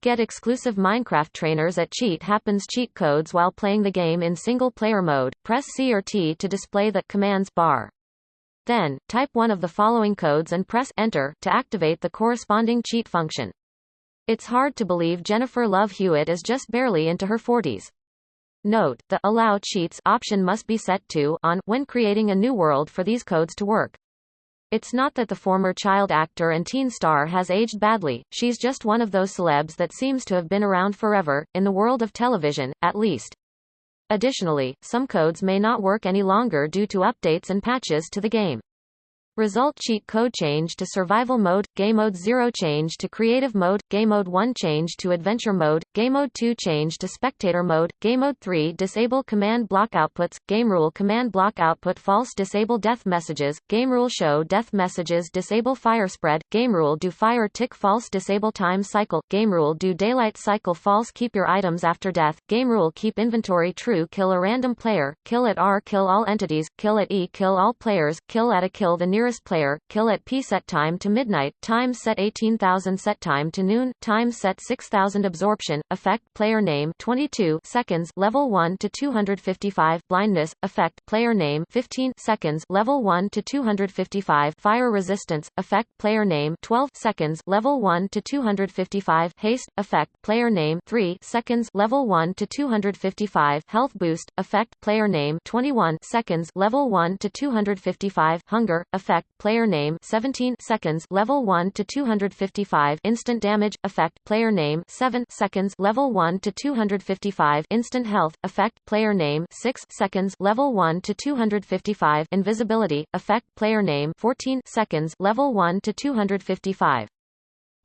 Get exclusive Minecraft trainers at Cheat Happens cheat codes while playing the game in single-player mode. Press C or T to display the commands bar. Then, type one of the following codes and press Enter to activate the corresponding cheat function. It's hard to believe Jennifer Love Hewitt is just barely into her 40s. Note, the Allow Cheats option must be set to On when creating a new world for these codes to work. It's not that the former child actor and teen star has aged badly, she's just one of those celebs that seems to have been around forever, in the world of television, at least. Additionally, some codes may not work any longer due to updates and patches to the game. Result: cheat code change to survival mode, game mode 0 change to creative mode, game mode 1 change to adventure mode, game mode 2 change to spectator mode, game mode 3 disable command block outputs, game rule command block output false disable death messages, game rule show death messages disable fire spread, game rule do fire tick false disable time cycle, game rule do daylight cycle false keep your items after death, game rule keep inventory true kill a random player, kill at R kill all entities, kill at E kill all players, kill at A kill the nearest player, kill at P set time to midnight, time set 18,000 set time to noon, time set 6,000 absorption, effect player name 22 seconds level 1 to 255 blindness, effect player name 15 seconds level 1 to 255 fire resistance, effect player name 12 seconds level 1 to 255 haste, effect player name 3 seconds level 1 to 255 health boost, effect player name 21 seconds level 1 to 255 hunger, effect player name 17 seconds level 1 to 255 instant damage, effect player name 7 seconds level 1 to 255 instant health, effect player name 6 seconds level 1 to 255 invisibility, effect player name 14 seconds level 1 to 255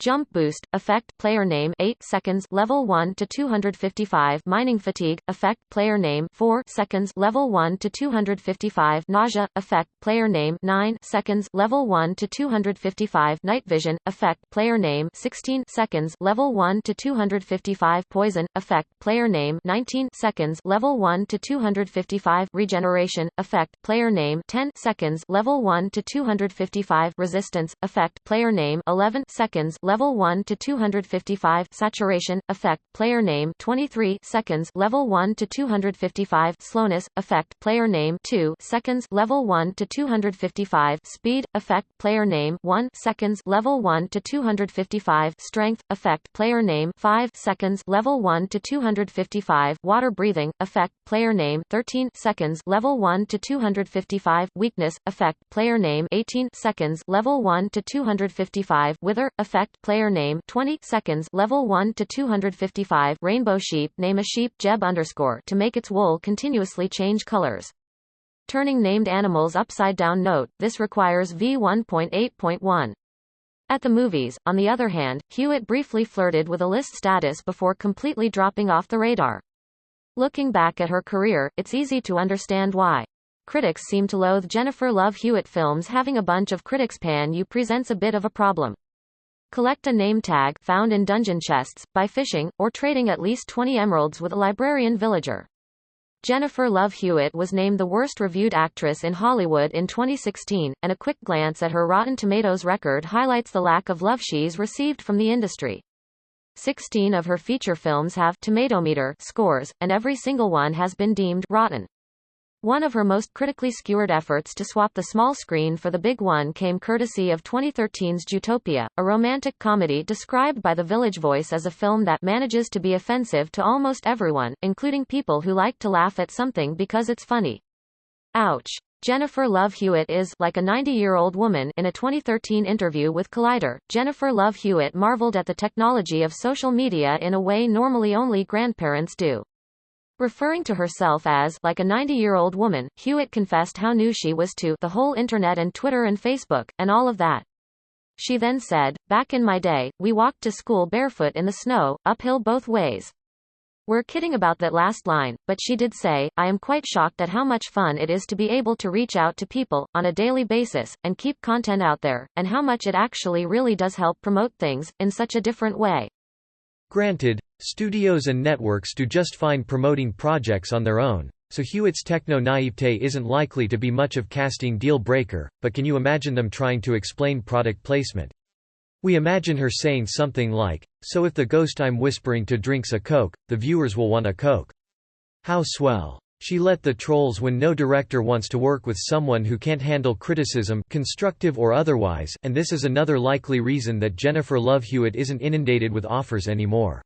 jump boost, effect player name 8 seconds level 1 to 255 mining fatigue, effect player name 4 seconds level 1 to 255 nausea, effect player name 9 seconds level 1 to 255 night vision, effect player name 16 seconds level 1 to 255 poison, effect player name 19 seconds level 1 to 255 regeneration, effect player name 10 seconds level 1 to 255 resistance, effect player name 11 seconds level 1 to 255 saturation, effect player name 23 seconds level 1 to 255 slowness, effect player name 2 seconds level 1 to 255 speed, effect player name 1 seconds level 1 to 255 strength, effect player name 5 seconds level 1 to 255 water breathing, effect player name 13 seconds level 1 to 255 weakness, effect player name 18 seconds level 1 to 255 wither, effect player name 20 seconds level 1 to 255 rainbow sheep, name a sheep Jeb underscore to make its wool continuously change colors. Turning named animals upside down. Note, this requires v1.8.1. At the movies, on the other hand, Hewitt briefly flirted with a list status before completely dropping off the radar. Looking back at her career, it's easy to understand why. Critics seem to loathe Jennifer Love Hewitt films. Having a bunch of critics pan you presents a bit of a problem. Collect a name tag found in dungeon chests, by fishing, or trading at least 20 emeralds with a librarian villager. Jennifer Love Hewitt was named the worst reviewed actress in Hollywood in 2016, and a quick glance at her Rotten Tomatoes record highlights the lack of love she's received from the industry. 16 of her feature films have Tomatometer scores, and every single one has been deemed rotten. One of her most critically skewered efforts to swap the small screen for the big one came courtesy of 2013's Zootopia, a romantic comedy described by The Village Voice as a film that manages to be offensive to almost everyone, including people who like to laugh at something because it's funny. Ouch. Jennifer Love Hewitt is like a 90-year-old woman. In a 2013 interview with Collider, Jennifer Love Hewitt marveled at the technology of social media in a way normally only grandparents do. Referring to herself as like a 90-year-old woman, Hewitt confessed how new she was to the whole internet and Twitter and Facebook, and all of that. She then said, "Back in my day, we walked to school barefoot in the snow, uphill both ways." We're kidding about that last line, but she did say, "I am quite shocked at how much fun it is to be able to reach out to people, on a daily basis, and keep content out there, and how much it actually really does help promote things, in such a different way." Granted, studios and networks do just fine promoting projects on their own, so Hewitt's techno-naivete isn't likely to be much of casting deal breaker, but can you imagine them trying to explain product placement? We imagine her saying something like, "So if the ghost I'm whispering to drinks a Coke, the viewers will want a Coke. How swell." She let the trolls when no director wants to work with someone who can't handle criticism, constructive or otherwise, and this is another likely reason that Jennifer Love Hewitt isn't inundated with offers anymore.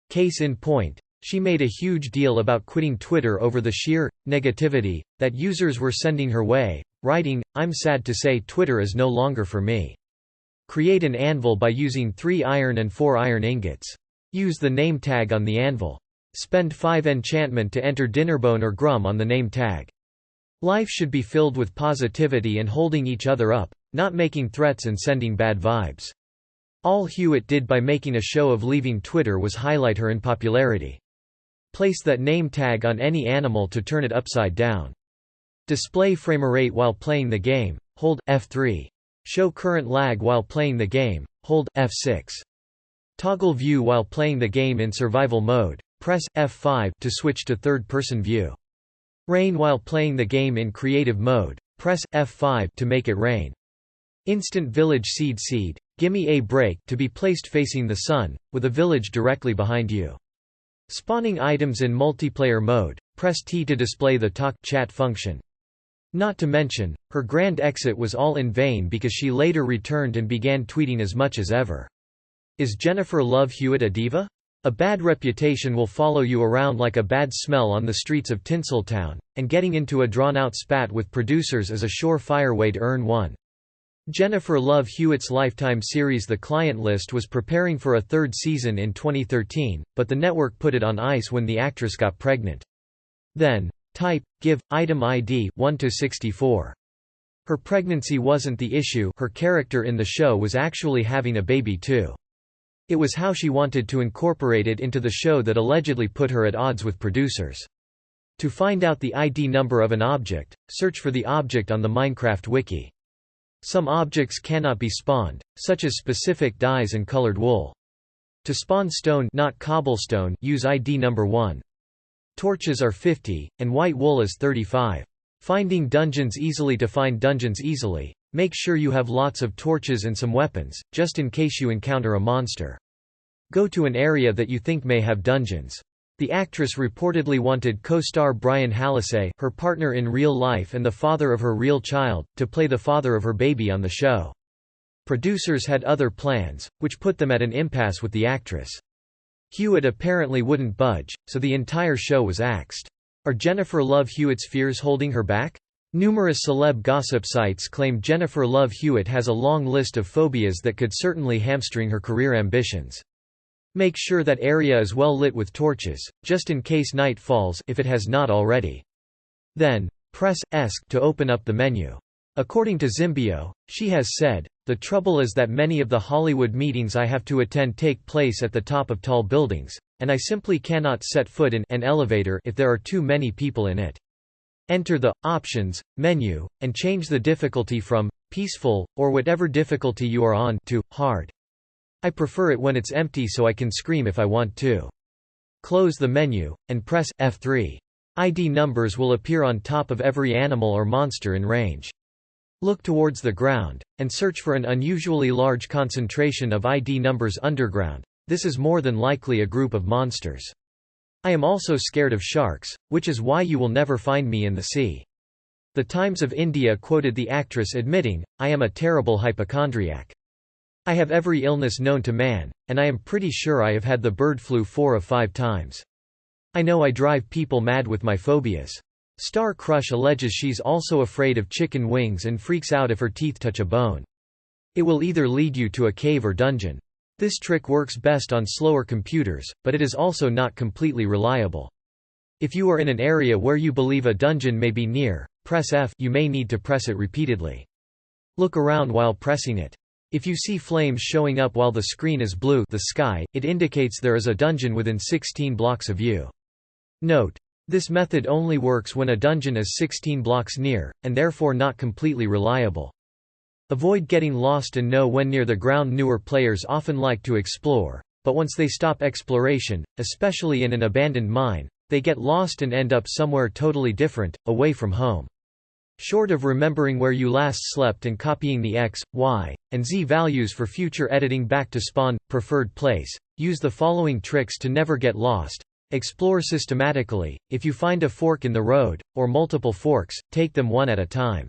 Case in point, she made a huge deal about quitting Twitter over the sheer negativity that users were sending her way, writing, "I'm sad to say Twitter is no longer for me. Create an anvil by using 3 iron and 4 iron ingots. Use the name tag on the anvil. Spend 5 enchantment to enter Dinnerbone or Grum on the name tag. Life should be filled with positivity and holding each other up, not making threats and sending bad vibes." All Hewitt did by making a show of leaving Twitter was highlight her unpopularity. Place that name tag on any animal to turn it upside down. Display framerate while playing the game, hold F3. Show current lag while playing the game, hold F6. Toggle view while playing the game in survival mode, press F5 to switch to third-person view. Rain while playing the game in creative mode, press F5 to make it rain. Instant village seed, gimme a break to be placed facing the sun, with a village directly behind you. Spawning items in multiplayer mode, press T to display the talk chat function. Not to mention, her grand exit was all in vain because she later returned and began tweeting as much as ever. Is Jennifer Love Hewitt a diva? A bad reputation will follow you around like a bad smell on the streets of Tinseltown, and getting into a drawn-out spat with producers is a surefire way to earn one. Jennifer Love Hewitt's Lifetime series The Client List was preparing for a 3rd season in 2013, but the network put it on ice when the actress got pregnant. Then, type, give, item ID 1 to 64. Her pregnancy wasn't the issue, her character in the show was actually having a baby too. It was how she wanted to incorporate it into the show that allegedly put her at odds with producers. To find out the ID number of an object, search for the object on the Minecraft wiki. Some objects cannot be spawned, such as specific dyes and colored wool. To spawn stone, not cobblestone, use ID number 1. Torches are 50, and white wool is 35. Finding dungeons easily. To find dungeons easily, make sure you have lots of torches and some weapons, just in case you encounter a monster. Go to an area that you think may have dungeons. The actress reportedly wanted co-star Brian Hallisey, her partner in real life and the father of her real child, to play the father of her baby on the show. Producers had other plans, which put them at an impasse with the actress. Hewitt apparently wouldn't budge, so the entire show was axed. Are Jennifer Love Hewitt's fears holding her back? Numerous celeb gossip sites claim Jennifer Love Hewitt has a long list of phobias that could certainly hamstring her career ambitions. Make sure that area is well lit with torches, just in case night falls if it has not already. Then, press ESC to open up the menu. According to Zimbio, she has said, "The trouble is that many of the Hollywood meetings I have to attend take place at the top of tall buildings, and I simply cannot set foot in an elevator if there are too many people in it." Enter the Options menu, and change the difficulty from peaceful, or whatever difficulty you are on, to hard. I prefer it when it's empty so I can scream if I want to. Close the menu, and press F3. ID numbers will appear on top of every animal or monster in range. Look towards the ground, and search for an unusually large concentration of ID numbers underground. This is more than likely a group of monsters. I am also scared of sharks, which is why you will never find me in the sea. The Times of India quoted the actress admitting, "I am a terrible hypochondriac. I have every illness known to man, and I am pretty sure I have had the bird flu 4 of 5 times. I know I drive people mad with my phobias." Star Crush alleges she's also afraid of chicken wings and freaks out if her teeth touch a bone. It will either lead you to a cave or dungeon. This trick works best on slower computers, but it is also not completely reliable. If you are in an area where you believe a dungeon may be near, press F. You may need to press it repeatedly. Look around while pressing it. If you see flames showing up while the screen is blue, the sky, it indicates there is a dungeon within 16 blocks of you. Note: this method only works when a dungeon is 16 blocks near, and therefore not completely reliable. Avoid getting lost and know when near the ground. Newer players often like to explore, but once they stop exploration, especially in an abandoned mine, they get lost and end up somewhere totally different, away from home. Short of remembering where you last slept and copying the X, Y, and Z values for future editing back to spawn preferred place, use the following tricks to never get lost. Explore systematically. If you find a fork in the road, or multiple forks, take them one at a time.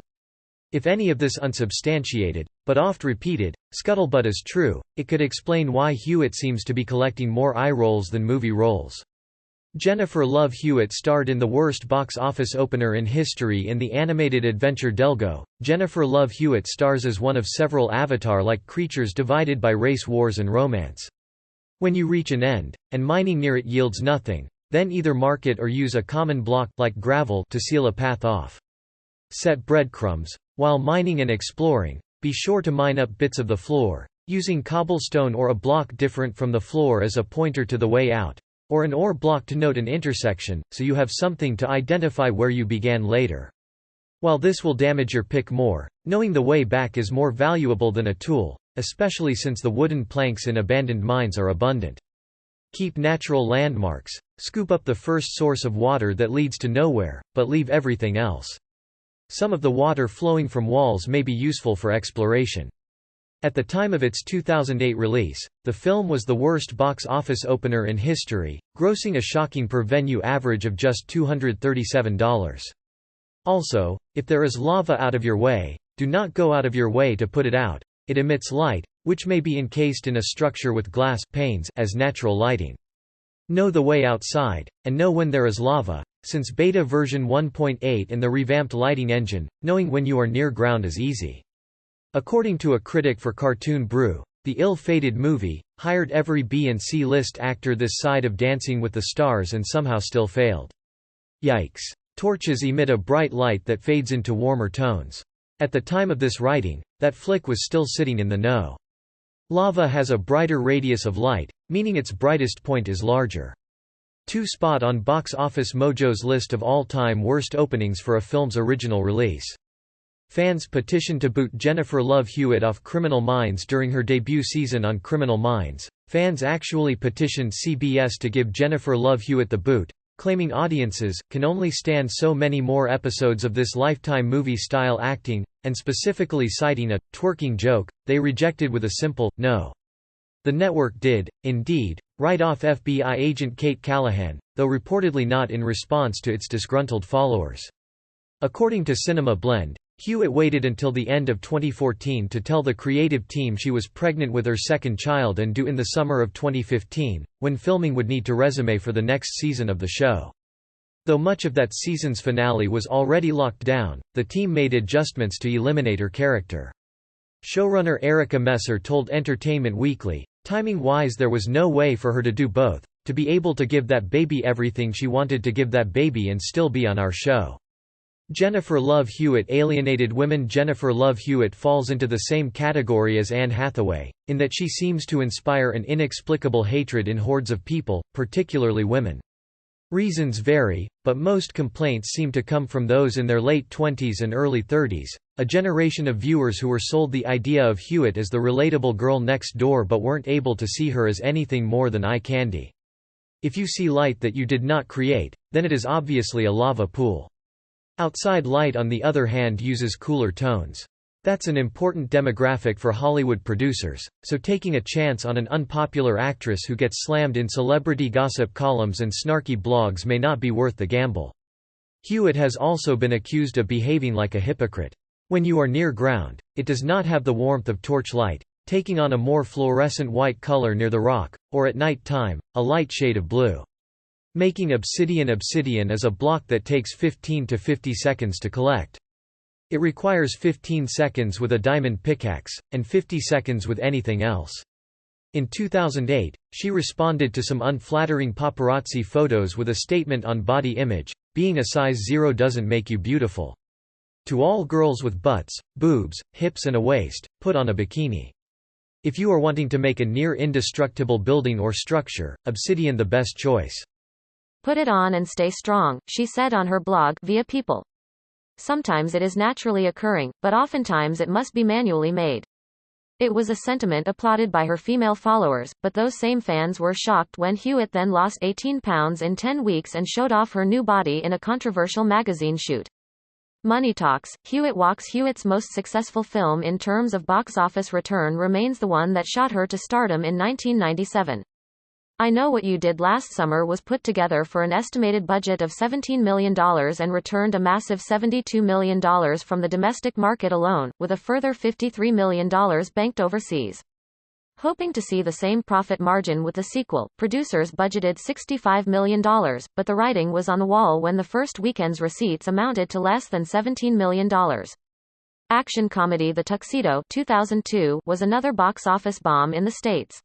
If any of this unsubstantiated, but oft repeated, scuttlebutt is true, it could explain why Hewitt seems to be collecting more eye rolls than movie roles. Jennifer Love Hewitt starred in the worst box office opener in history in the animated adventure Delgo. Jennifer Love Hewitt stars as one of several avatar-like creatures divided by race wars and romance. When you reach an end, and mining near it yields nothing, then either mark it or use a common block, like gravel, to seal a path off. Set breadcrumbs. While mining and exploring, be sure to mine up bits of the floor, using cobblestone or a block different from the floor as a pointer to the way out, or an ore block to note an intersection, so you have something to identify where you began later. While this will damage your pick more, knowing the way back is more valuable than a tool, especially since the wooden planks in abandoned mines are abundant. Keep natural landmarks. Scoop up the first source of water that leads to nowhere, but leave everything else. Some of the water flowing from walls may be useful for exploration. At the time of its 2008 release, the film was the worst box office opener in history, grossing a shocking per-venue average of just $237. Also, if there is lava out of your way, do not go out of your way to put it out. It emits light, which may be encased in a structure with glass panes as natural lighting. Know the way outside, and know when there is lava. Since beta version 1.8 and the revamped lighting engine, knowing when you are near ground is easy. According to a critic for Cartoon Brew, the ill-fated movie hired every B and C list actor this side of Dancing with the Stars and somehow still failed. Yikes. Torches emit a bright light that fades into warmer tones. At the time of this writing, that flick was still sitting in the know. Lava has a brighter radius of light, meaning its brightest point is larger. 2 spot on Box Office Mojo's list of all-time worst openings for a film's original release. Fans petitioned to boot Jennifer Love Hewitt off Criminal Minds during her debut season on Criminal Minds. Fans actually petitioned CBS to give Jennifer Love Hewitt the boot, claiming audiences can only stand so many more episodes of this Lifetime movie-style acting, and specifically citing a twerking joke, they rejected with a simple no. The network did, indeed, write off FBI agent Kate Callahan, though reportedly not in response to its disgruntled followers. According to Cinema Blend, Hewitt waited until the end of 2014 to tell the creative team she was pregnant with her second child and due in the summer of 2015, when filming would need to resume for the next season of the show. Though much of that season's finale was already locked down, the team made adjustments to eliminate her character. Showrunner Erica Messer told Entertainment Weekly, timing-wise there was no way for her to do both, to be able to give that baby everything she wanted to give that baby and still be on our show. Jennifer Love Hewitt alienated women. Jennifer Love Hewitt falls into the same category as Anne Hathaway, in that she seems to inspire an inexplicable hatred in hordes of people, particularly women. Reasons vary, but most complaints seem to come from those in their late 20s and early 30s, a generation of viewers who were sold the idea of Hewitt as the relatable girl next door but weren't able to see her as anything more than eye candy. If you see light that you did not create, then it is obviously a lava pool. Outside light on the other hand uses cooler tones. That's an important demographic for Hollywood producers, so taking a chance on an unpopular actress who gets slammed in celebrity gossip columns and snarky blogs may not be worth the gamble. Hewitt has also been accused of behaving like a hypocrite. When you are near ground, it does not have the warmth of torchlight, taking on a more fluorescent white color near the rock, or at night time, a light shade of blue. Making obsidian is a block that takes 15 to 50 seconds to collect. It requires 15 seconds with a diamond pickaxe, and 50 seconds with anything else. In 2008, she responded to some unflattering paparazzi photos with a statement on body image: being a size 0 doesn't make you beautiful. To all girls with butts, boobs, hips and a waist, put on a bikini. If you are wanting to make a near indestructible building or structure, obsidian the best choice. Put it on and stay strong, she said on her blog, Via People. Sometimes it is naturally occurring, but oftentimes it must be manually made. It was a sentiment applauded by her female followers, but those same fans were shocked when Hewitt then lost 18 pounds in 10 weeks and showed off her new body in a controversial magazine shoot. Money Talks, Hewitt Walks. Hewitt's most successful film in terms of box office return remains the one that shot her to stardom in 1997. I Know What You Did Last Summer was put together for an estimated budget of $17 million and returned a massive $72 million from the domestic market alone, with a further $53 million banked overseas. Hoping to see the same profit margin with the sequel, producers budgeted $65 million, but the writing was on the wall when the first weekend's receipts amounted to less than $17 million. Action comedy The Tuxedo 2002 was another box office bomb in the States.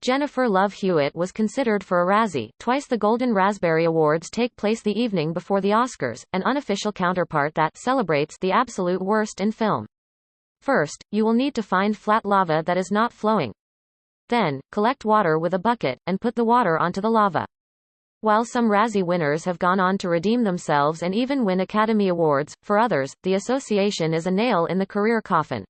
Jennifer Love Hewitt was considered for a Razzie. Twice the Golden Raspberry Awards take place the evening before the Oscars, an unofficial counterpart that celebrates the absolute worst in film. First, you will need to find flat lava that is not flowing. Then, collect water with a bucket, and put the water onto the lava. While some Razzie winners have gone on to redeem themselves and even win Academy Awards, for others, the association is a nail in the career coffin.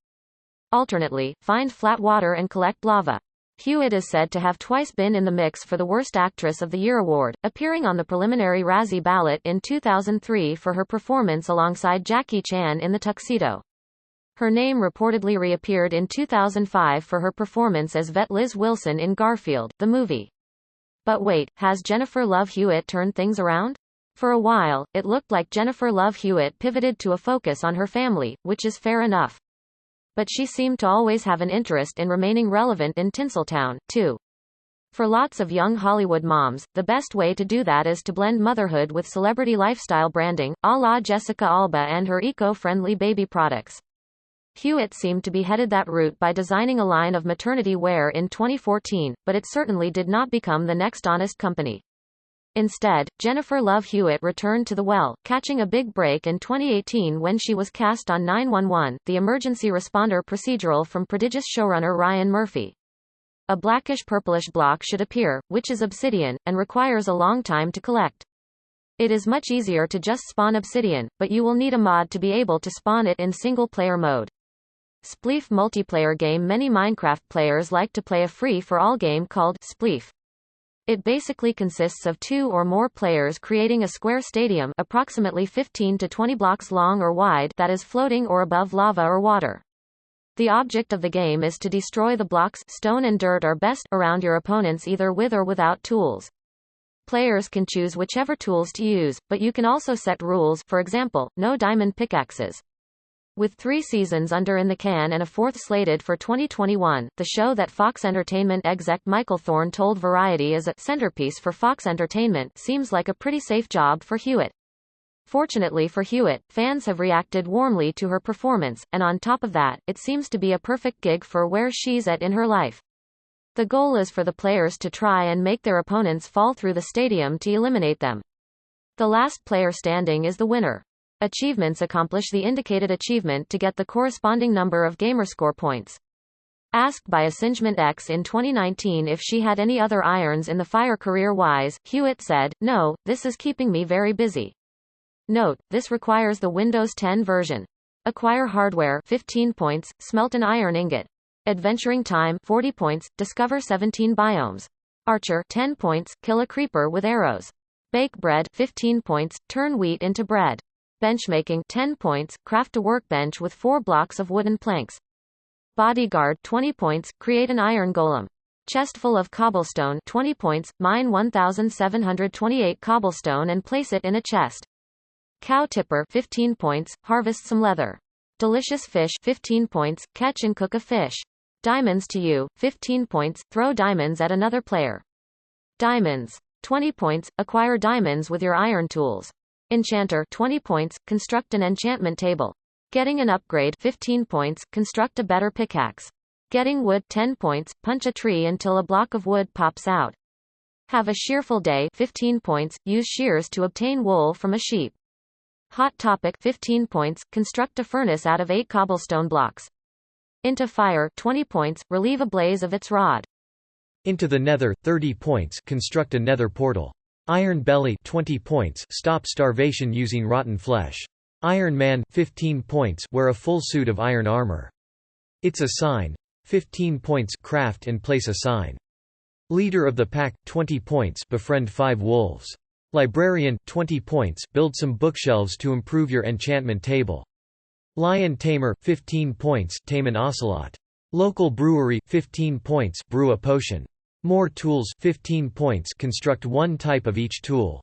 Alternately, find flat water and collect lava. Hewitt is said to have twice been in the mix for the Worst Actress of the Year award, appearing on the preliminary Razzie ballot in 2003 for her performance alongside Jackie Chan in The Tuxedo. Her name reportedly reappeared in 2005 for her performance as vet Liz Wilson in Garfield, the movie. But wait, has Jennifer Love Hewitt turned things around? For a while, it looked like Jennifer Love Hewitt pivoted to a focus on her family, which is fair enough. But she seemed to always have an interest in remaining relevant in Tinseltown, too. For lots of young Hollywood moms, the best way to do that is to blend motherhood with celebrity lifestyle branding, a la Jessica Alba and her eco-friendly baby products. Hewitt seemed to be headed that route by designing a line of maternity wear in 2014, but it certainly did not become the next honest company. Instead, Jennifer Love Hewitt returned to the well, catching a big break in 2018 when she was cast on 911, the emergency responder procedural from prodigious showrunner Ryan Murphy. A blackish-purplish block should appear, which is obsidian, and requires a long time to collect. It is much easier to just spawn obsidian, but you will need a mod to be able to spawn it in single-player mode. Spleef multiplayer game. Many Minecraft players like to play a free-for-all game called Spleef. It basically consists of 2 or more players creating a square stadium approximately 15 to 20 blocks long or wide that is floating or above lava or water. The object of the game is to destroy the blocks, stone and dirt are best, around your opponents either with or without tools. Players can choose whichever tools to use, but you can also set rules, for example, no diamond pickaxes. With 3 seasons under in the can and a 4th slated for 2021, the show that Fox Entertainment exec Michael Thorne told Variety is a centerpiece for Fox Entertainment seems like a pretty safe job for Hewitt. Fortunately for Hewitt, fans have reacted warmly to her performance, and on top of that, it seems to be a perfect gig for where she's at in her life. The goal is for the players to try and make their opponents fall through the stadium to eliminate them. The last player standing is the winner. Achievements accomplish the indicated achievement to get the corresponding number of gamerscore points. Asked by Asingement X in 2019 if she had any other irons in the fire career-wise, Hewitt said, "No, this is keeping me very busy." Note, this requires the Windows 10 version. Acquire hardware 15 points, smelt an iron ingot. Adventuring time 40 points, discover 17 biomes. Archer 10 points, kill a creeper with arrows. Bake bread 15 points, turn wheat into bread. Benchmaking 10 points, craft a workbench with 4 blocks of wooden planks. Bodyguard 20 points, create an iron golem. Chestful of cobblestone 20 points, mine 1728 cobblestone and place it in a chest. Cow tipper 15 points, harvest some leather. Delicious fish 15 points, catch and cook a fish. Diamonds to you 15 points, throw diamonds at another player. Diamonds 20 points, acquire diamonds with your iron tools. Enchanter 20 points, construct an enchantment table. Getting an upgrade 15 points, construct a better pickaxe. Getting wood 10 points, punch a tree until a block of wood pops out. Have a shearful day 15 points, use shears to obtain wool from a sheep. Hot topic 15 points, construct a furnace out of 8 cobblestone blocks. Into fire 20 points, relieve a blaze of its rod. Into the nether 30 points, construct a nether portal. Iron Belly 20 points, stop starvation using rotten flesh. Iron Man 15 points, wear a full suit of iron armor. It's a sign 15 points, craft and place a sign. Leader of the pack 20 points, befriend 5 wolves. Librarian, 20 points, build some bookshelves to improve your enchantment table. Lion tamer, 15 points, tame an ocelot. Local brewery, 15 points, brew a potion. More tools, 15 points, construct one type of each tool.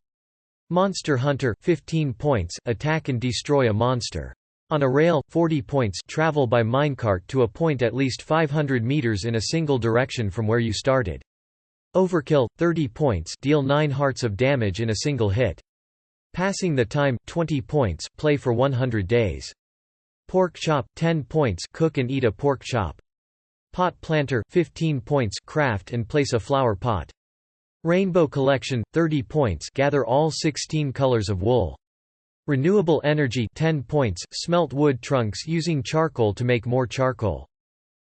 Monster hunter, 15 points, attack and destroy a monster. On a rail, 40 points, travel by minecart to a point at least 500 meters in a single direction from where you started. Overkill, 30 points, deal 9 hearts of damage in a single hit. Passing the time, 20 points, play for 100 days. Pork chop, 10 points, cook and eat a pork chop. Pot planter, 15 points, craft and place a flower pot. Rainbow collection, 30 points, gather all 16 colors of wool. Renewable energy, 10 points, smelt wood trunks using charcoal to make more charcoal.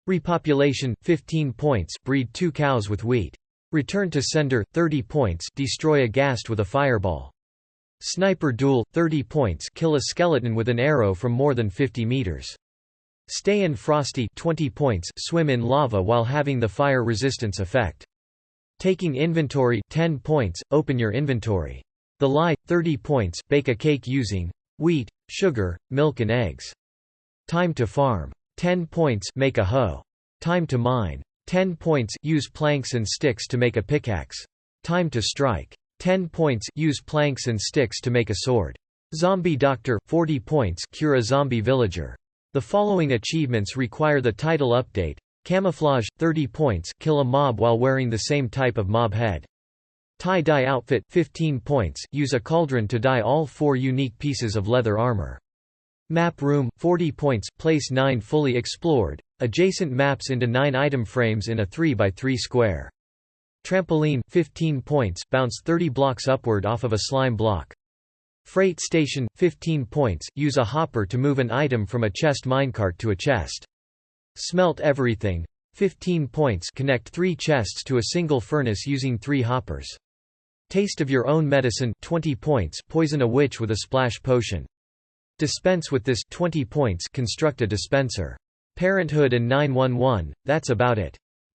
Repopulation, 15 points, breed 2 cows with wheat. Return to sender, 30 points, destroy a ghast with a fireball. Sniper duel, 30 points, kill a skeleton with an arrow from more than 50 meters. Stay and frosty, 20 points, swim in lava while having the fire resistance effect. Taking inventory, 10 points, open your inventory. The lie, 30 points, bake a cake using wheat, sugar, milk and eggs. Time to farm, 10 points, make a hoe. Time to mine, 10 points, use planks and sticks to make a pickaxe. Time to strike, 10 points, use planks and sticks to make a sword. Zombie doctor, 40 points, cure a zombie villager. The following achievements require the title update. Camouflage, 30 points, kill a mob while wearing the same type of mob head. Tie-dye outfit, 15 points, use a cauldron to dye all 4 unique pieces of leather armor. Map room, 40 points, place 9 fully explored, adjacent maps into 9 item frames in a 3x3 square. Trampoline, 15 points, bounce 30 blocks upward off of a slime block. Freight station, 15 points, use a hopper to move an item from a chest minecart to a chest. Smelt everything, 15 points, connect 3 chests to a single furnace using 3 hoppers. Taste of your own medicine, 20 points, poison a witch with a splash potion. Dispense with this, 20 points, construct a dispenser. Parenthood and 911, that's about it.